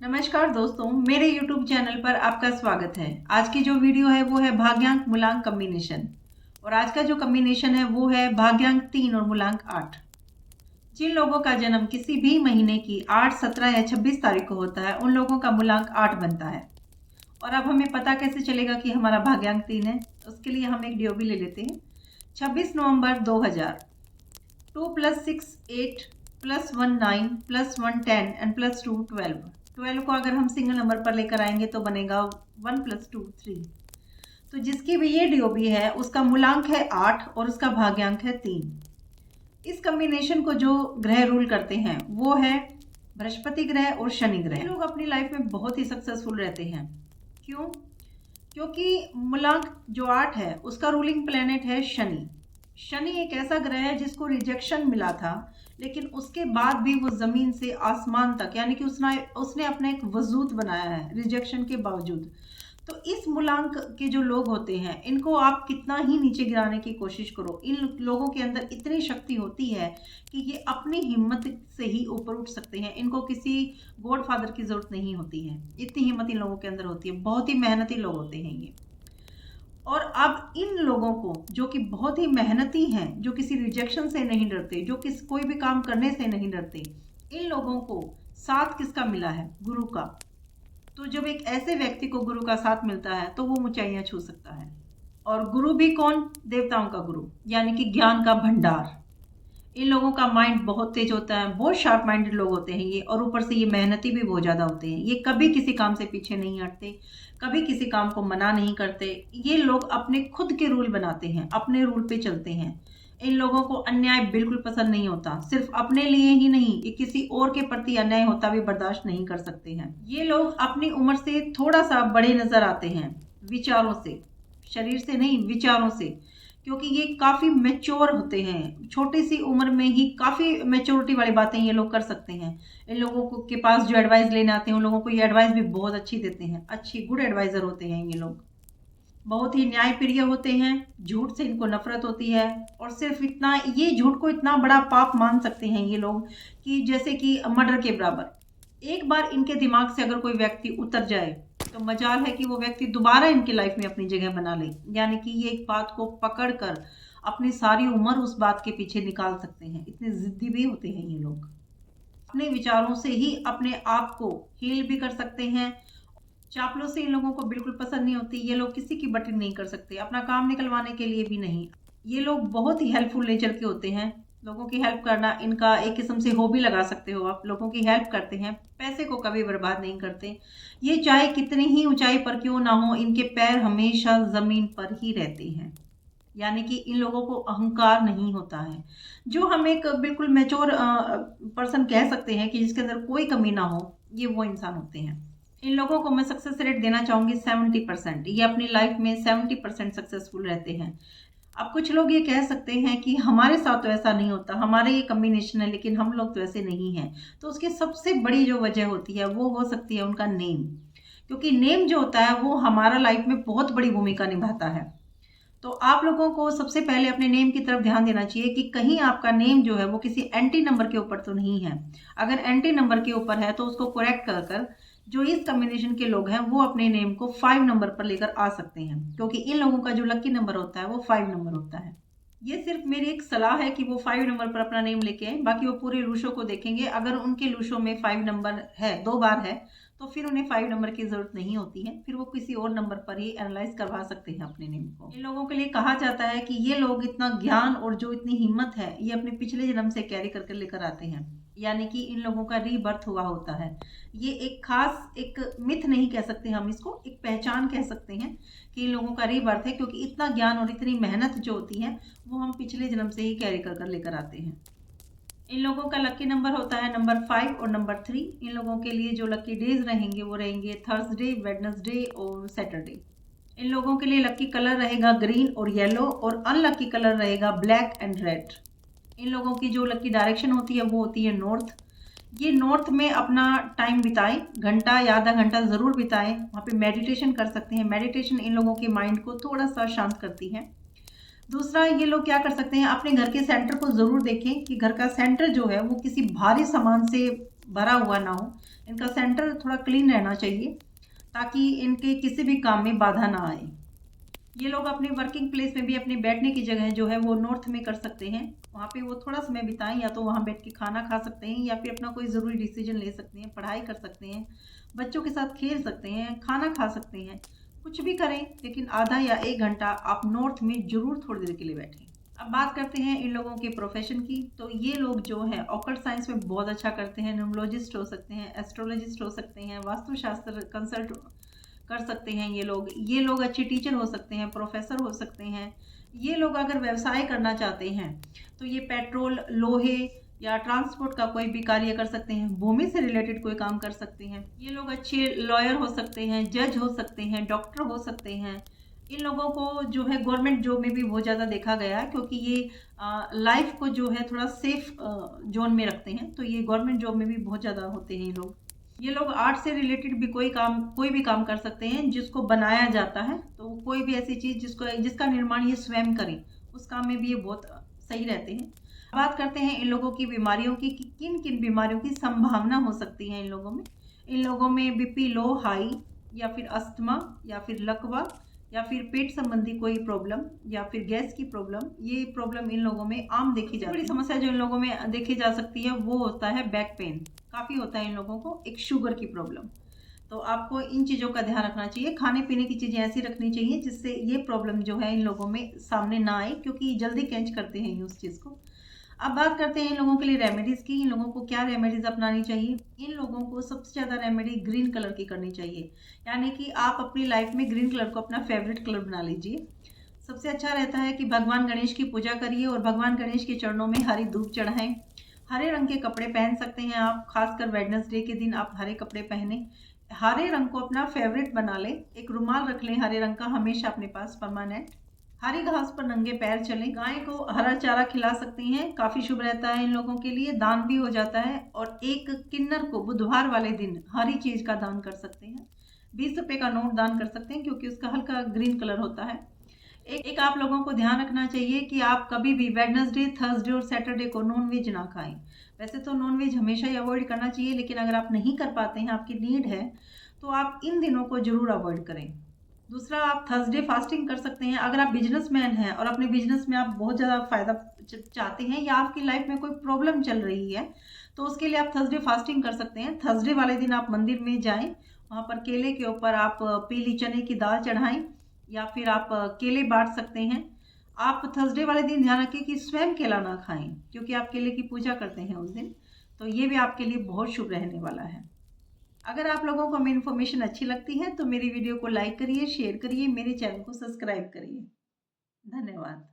नमस्कार दोस्तों, मेरे YouTube चैनल पर आपका स्वागत है। आज की जो वीडियो है वो है भाग्यांक मूलांक कॉम्बिनेशन और आज का जो कॉम्बिनेशन है वो है भाग्यांक 3 और मूलांक 8। जिन लोगों का जन्म किसी भी महीने की 8, 17 या 26 तारीख को होता है उन लोगों का मूलांक 8 बनता है। और अब हमें पता कैसे चलेगा कि हमारा भाग्यांक 3 है? उसके लिए हम एक डीओबी ले लेते हैं। 26 नवंबर 2000, 2 + 6 8 + 1 9 + 1 10 एंड +2 12। 12 को अगर हम सिंगल नंबर पर लेकर आएंगे तो बनेगा 1 + 2 3। तो जिसकी भी ये डीओबी है उसका मूलांक है 8 और उसका भाग्यांक है 3। इस कॉम्बिनेशन को जो ग्रह रूल करते हैं वो है बृहस्पति ग्रह और शनि ग्रह। लोग अपनी लाइफ में बहुत ही सक्सेसफुल रहते हैं। क्यों? क्योंकि मूलांक जो 8 है उसका रूलिंग प्लेनेट है शनि। शनि एक ऐसा ग्रह है जिसको रिजेक्शन मिला था, लेकिन उसके बाद भी वो जमीन से आसमान तक यानी कि उसने अपना एक वजूद बनाया है रिजेक्शन के बावजूद। तो इस मूलांक के जो लोग होते हैं इनको आप कितना ही नीचे गिराने की कोशिश करो, इन लोगों के अंदर इतनी शक्ति होती है कि ये अपनी हिम्मत से ही ऊपर उठ सकते हैं। इनको किसी गॉड फादर की जरूरत नहीं होती है, इतनी हिम्मत इन लोगों के अंदर होती है। बहुत ही मेहनती लोग होते हैं ये। और अब इन लोगों को जो कि बहुत ही मेहनती हैं, जो किसी रिजेक्शन से नहीं डरते, जो कोई भी काम करने से नहीं डरते, इन लोगों को साथ किसका मिला है? गुरु का। तो जब एक ऐसे व्यक्ति को गुरु का साथ मिलता है तो वो ऊंचाइयां छू सकता है। और गुरु भी कौन? देवताओं का गुरु, यानी कि ज्ञान का भंडार। इन लोगों का माइंड बहुत तेज होता है, बहुत शार्प माइंडेड लोग होते हैं ये। और ऊपर से ये मेहनती भी बहुत ज़्यादा होते हैं। ये कभी किसी काम से पीछे नहीं हटते, कभी किसी काम को मना नहीं करते। ये लोग अपने खुद के रूल बनाते हैं, अपने रूल पे चलते हैं। इन लोगों को अन्याय बिल्कुल पसंद नहीं होता। सिर्फ अपने लिए ही नहीं, ये किसी और के प्रति अन्याय होता भी बर्दाश्त नहीं कर सकते हैं। ये लोग अपनी उम्र से थोड़ा सा बड़े नजर आते हैं, विचारों से, शरीर से नहीं, विचारों से। क्योंकि ये काफ़ी मैच्योर होते हैं, छोटी सी उम्र में ही काफ़ी मैच्योरिटी वाली बातें ये लोग कर सकते हैं। इन लोगों को के पास जो एडवाइस लेने आते हैं उन लोगों को ये एडवाइस भी बहुत अच्छी देते हैं। अच्छी गुड एडवाइज़र होते हैं ये लोग। बहुत ही न्यायप्रिय होते हैं, झूठ से इनको नफरत होती है। और सिर्फ इतना, ये झूठ को इतना बड़ा पाप मान सकते हैं ये लोग कि जैसे कि मर्डर के बराबर। एक बार इनके दिमाग से अगर कोई व्यक्ति उतर जाए तो मजाल है कि वो व्यक्ति दोबारा इनकी लाइफ में अपनी जगह बना ले। यानी कि ये एक बात को पकड़ कर अपनी सारी उम्र उस बात के पीछे निकाल सकते हैं। इतने जिद्दी भी होते हैं ये लोग। अपने विचारों से ही अपने आप को हील भी कर सकते हैं। चापलूसी इन लोगों को बिल्कुल पसंद नहीं होती। ये लोग किसी की बटिंग नहीं कर सकते, अपना काम निकलवाने के लिए भी नहीं। ये लोग बहुत ही हेल्पफुल नेचर के होते हैं। लोगों की हेल्प करना इनका एक किस्म से हॉबी लगा सकते हो आप। लोगों की हेल्प करते हैं, पैसे को कभी बर्बाद नहीं करते। ये चाहे कितनी ही ऊंचाई पर क्यों ना हो, इनके पैर हमेशा जमीन पर ही रहते हैं। यानी कि इन लोगों को अहंकार नहीं होता है। जो हम एक बिल्कुल मैच्योर पर्सन कह सकते हैं कि जिसके अंदर कोई कमी ना हो, ये वो इंसान होते हैं। इन लोगों को मैं सक्सेस रेट देना चाहूंगी 70%। ये अपनी लाइफ में 70% सक्सेसफुल रहते हैं। अब कुछ लोग ये कह सकते हैं कि हमारे साथ तो ऐसा नहीं होता, हमारे ये कॉम्बिनेशन है लेकिन हम लोग तो ऐसे नहीं हैं। तो उसकी सबसे बड़ी जो वजह होती है वो हो सकती है उनका नेम। क्योंकि नेम जो होता है वो हमारा लाइफ में बहुत बड़ी भूमिका निभाता है। तो आप लोगों को सबसे पहले अपने नेम की तरफ ध्यान देना चाहिए कि कहीं आपका नेम जो है वो किसी एंटी नंबर के ऊपर तो नहीं है। अगर एंटी नंबर के ऊपर है तो उसको करेक्ट कर कर जो इस कॉम्बिनेशन के लोग हैं वो अपने नेम को 5 नंबर पर लेकर आ सकते हैं। क्योंकि इन लोगों का जो लकी नंबर होता है वो 5 नंबर होता है। ये सिर्फ मेरी एक सलाह है कि वो 5 नंबर पर अपना नेम लेके आए। बाकी वो पूरे लूशो को देखेंगे। अगर उनके लूशो में 5 नंबर है, 2 बार है, तो फिर उन्हें 5 नंबर की जरूरत नहीं होती है। फिर वो किसी और नंबर पर ही एनालाइज करवा सकते हैं अपने नेम को। इन लोगों के लिए कहा जाता है कि ये लोग इतना ज्ञान और जो इतनी हिम्मत है ये अपने पिछले जन्म से कैरी करके लेकर आते हैं। यानी कि इन लोगों का रीबर्थ हुआ होता है। ये एक खास, एक मिथ नहीं कह सकते हम इसको, एक पहचान कह सकते हैं कि इन लोगों का रीबर्थ है। क्योंकि इतना ज्ञान और इतनी मेहनत जो होती है वो हम पिछले जन्म से ही कैरी कर लेकर आते हैं। इन लोगों का लकी नंबर होता है नंबर 5 और नंबर 3। इन लोगों के लिए जो लकी डेज रहेंगे वो रहेंगे थर्सडे, वेडनेसडे और सैटरडे। इन लोगों के लिए लकी कलर रहेगा ग्रीन और येलो और अनलकी कलर रहेगा ब्लैक एंड रेड। इन लोगों की जो लकी डायरेक्शन होती है वो होती है नॉर्थ। ये नॉर्थ में अपना टाइम बिताएं, घंटा या आधा घंटा ज़रूर बिताएं। वहाँ पे मेडिटेशन कर सकते हैं। मेडिटेशन इन लोगों के माइंड को थोड़ा सा शांत करती है। दूसरा, ये लोग क्या कर सकते हैं, अपने घर के सेंटर को ज़रूर देखें कि घर का सेंटर जो है वो किसी भारी सामान से भरा हुआ ना हो, इनका सेंटर थोड़ा क्लीन रहना चाहिए ताकि इनके किसी भी काम में बाधा ना आए। ये लोग अपने वर्किंग प्लेस में भी अपने बैठने की जगह जो है वो नॉर्थ में कर सकते हैं, वहाँ पे वो थोड़ा समय बिताएं, या तो वहाँ बैठ के खाना खा सकते हैं या फिर अपना कोई ज़रूरी डिसीजन ले सकते हैं, पढ़ाई कर सकते हैं, बच्चों के साथ खेल सकते हैं, खाना खा सकते हैं, कुछ भी करें, लेकिन आधा या 1 घंटा आप नॉर्थ में ज़रूर थोड़ी देर के लिए बैठें। अब बात करते हैं इन लोगों के प्रोफेशन की। तो ये लोग जो है ऑकल्ट साइंस में बहुत अच्छा करते हैं, न्यूमरोलॉजिस्ट हो सकते हैं, एस्ट्रोलॉजिस्ट हो सकते हैं, वास्तुशास्त्र कंसल्ट कर सकते हैं, ये लोग अच्छे टीचर हो सकते हैं, प्रोफेसर हो सकते हैं। ये लोग अगर व्यवसाय करना चाहते हैं तो ये पेट्रोल, लोहे या ट्रांसपोर्ट का कोई भी कार्य कर सकते हैं, भूमि से रिलेटेड कोई काम कर सकते हैं। ये लोग अच्छे लॉयर हो सकते हैं, जज हो सकते हैं, डॉक्टर हो सकते हैं। इन लोगों को जो है गवर्नमेंट जॉब में भी बहुत ज़्यादा देखा गया है, क्योंकि ये लाइफ को जो है थोड़ा सेफ जोन में रखते हैं, तो ये गवर्नमेंट जॉब में भी बहुत ज़्यादा होते हैं ये लोग। ये लोग आर्ट से रिलेटेड भी कोई भी काम कर सकते हैं जिसको बनाया जाता है, तो कोई भी ऐसी चीज़ जिसका निर्माण ये स्वयं करें, उस काम में भी ये बहुत सही रहते हैं। बात करते हैं इन लोगों की बीमारियों की कि किन किन बीमारियों की संभावना हो सकती है इन लोगों में। इन लोगों में बीपी लो हाई, या फिर अस्थमा, या फिर लकवा, या फिर पेट संबंधी कोई प्रॉब्लम, या फिर गैस की प्रॉब्लम, ये प्रॉब्लम इन लोगों में आम देखी जाती है। बड़ी समस्या जो इन लोगों में देखी जा सकती है वो होता है बैक पेन, काफ़ी होता है इन लोगों को। एक शुगर की प्रॉब्लम, तो आपको इन चीज़ों का ध्यान रखना चाहिए। खाने पीने की चीज़ें ऐसी रखनी चाहिए जिससे ये प्रॉब्लम जो है इन लोगों में सामने ना आए, क्योंकि जल्दी कैच करते हैं ये उस चीज़ को। अब बात करते हैं इन लोगों के लिए रेमेडीज़ की। इन लोगों को क्या रेमेडीज़ अपनानी चाहिए? इन लोगों को सबसे ज़्यादा रेमेडी ग्रीन कलर की करनी चाहिए, यानी कि आप अपनी लाइफ में ग्रीन कलर को अपना फेवरेट कलर बना लीजिए। सबसे अच्छा रहता है कि भगवान गणेश की पूजा करिए और भगवान गणेश के चरणों में हरी धूप चढ़ाएं। हरे रंग के कपड़े पहन सकते हैं आप, खासकर वेडनेसडे के दिन आप हरे कपड़े पहने। हरे रंग को अपना फेवरेट बना लें, एक रुमाल रख लें हरे रंग का हमेशा अपने पास परमानेंट। हरी घास पर नंगे पैर चलें, गाय को हरा चारा खिला सकती हैं, काफ़ी शुभ रहता है इन लोगों के लिए, दान भी हो जाता है। और एक किन्नर को बुधवार वाले दिन हरी चीज़ का दान कर सकते हैं, 20 रुपये का नोट दान कर सकते हैं, क्योंकि उसका हल्का ग्रीन कलर होता है। एक आप लोगों को ध्यान रखना चाहिए कि आप कभी भी वेडनेसडे, थर्सडे और सैटरडे को नॉन वेज ना खाएं। वैसे तो नॉन वेज हमेशा ही अवॉइड करना चाहिए, लेकिन अगर आप नहीं कर पाते हैं, आपकी नीड है, तो आप इन दिनों को जरूर अवॉइड करें। दूसरा, आप थर्सडे फास्टिंग कर सकते हैं। अगर आप बिजनेसमैन हैं और अपने बिजनेस में आप बहुत ज़्यादा फायदा चाहते हैं, या आपकी लाइफ में कोई प्रॉब्लम चल रही है, तो उसके लिए आप थर्सडे फास्टिंग कर सकते हैं। थर्सडे वाले दिन आप मंदिर में जाएं, वहाँ पर केले के ऊपर आप पीली चने की दाल चढ़ाएं, या फिर आप केले बांट सकते हैं। आप थर्सडे वाले दिन ध्यान रखें कि स्वयं केला ना खाएं, क्योंकि आप केले की पूजा करते हैं उस दिन, तो ये भी आपके लिए बहुत शुभ रहने वाला है। अगर आप लोगों को मेरी इन्फॉर्मेशन अच्छी लगती है तो मेरी वीडियो को लाइक करिए, शेयर करिए, मेरे चैनल को सब्सक्राइब करिए। धन्यवाद।